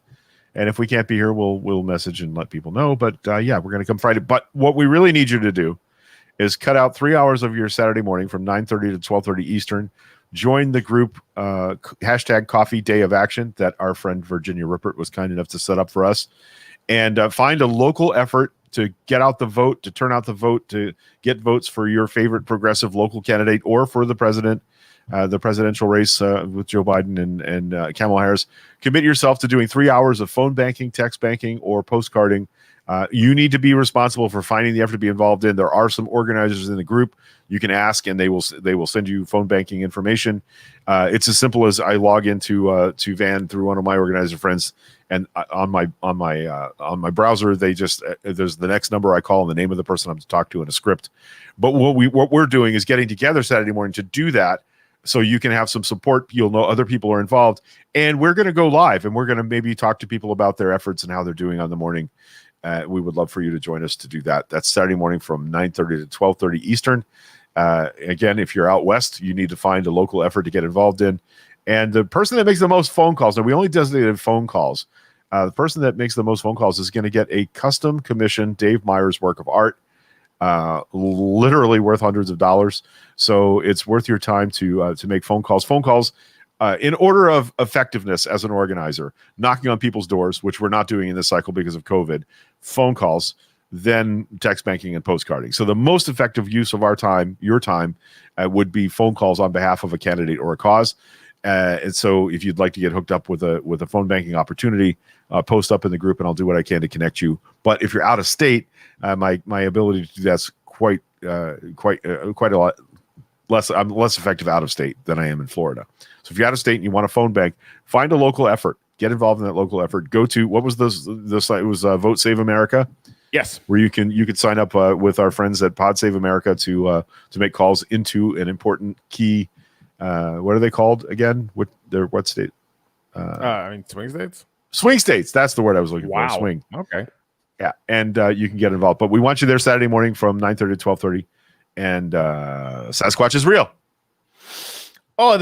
And if we can't be here, we'll message and let people know. But we're going to come Friday. But what we really need you to do is cut out 3 hours of your Saturday morning from 9:30 to 12:30 Eastern. Join the group hashtag Coffee Day of Action that our friend Virginia Rippert was kind enough to set up for us, and find a local effort to get out the vote, to turn out the vote, to get votes for your favorite progressive local candidate or for the president, the presidential race with Joe Biden and Kamala Harris. Commit yourself to doing 3 hours of phone banking, text banking, or postcarding. You need to be responsible for finding the effort to be involved in. There are some organizers in the group. You can ask, and they will send you phone banking information. It's as simple as I log into to Van through one of my organizer friends, and on my browser, they just there's the next number I call and the name of the person I'm to talk to in a script. But what we're doing is getting together Saturday morning to do that, so you can have some support. You'll know other people are involved, and we're going to go live, and we're going to maybe talk to people about their efforts and how they're doing on the morning. We would love for you to join us to do that. That's Saturday morning from 9:30 to 12:30 Eastern. Again, if you're out west, you need to find a local effort to get involved in. And the person that makes the most phone calls, and we only designated phone calls, the person that makes the most phone calls is going to get a custom commissioned Dave Meyers work of art literally worth hundreds of dollars. So it's worth your time to make phone calls. Phone calls in order of effectiveness as an organizer, knocking on people's doors, which we're not doing in this cycle because of COVID, phone calls, then text banking and postcarding. So the most effective use of our time, your time, would be phone calls on behalf of a candidate or a cause. And so if you'd like to get hooked up with a phone banking opportunity, post up in the group and I'll do what I can to connect you. But if you're out of state, my ability to do that's quite a lot less. I'm less effective out of state than I am in Florida. So if you're out of state and you want a phone bank, find a local effort. Get involved in that local effort. Go to, what was the site? It was Vote Save America. Yes, where you can sign up with our friends at Pod Save America to make calls into an important key. What are they called again? What state? Swing states. Swing states. That's the word I was looking for. Swing. Okay. Yeah, and you can get involved. But we want you there Saturday morning from 9:30 to 12:30. And Sasquatch is real. Oh,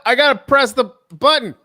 I gotta press the button.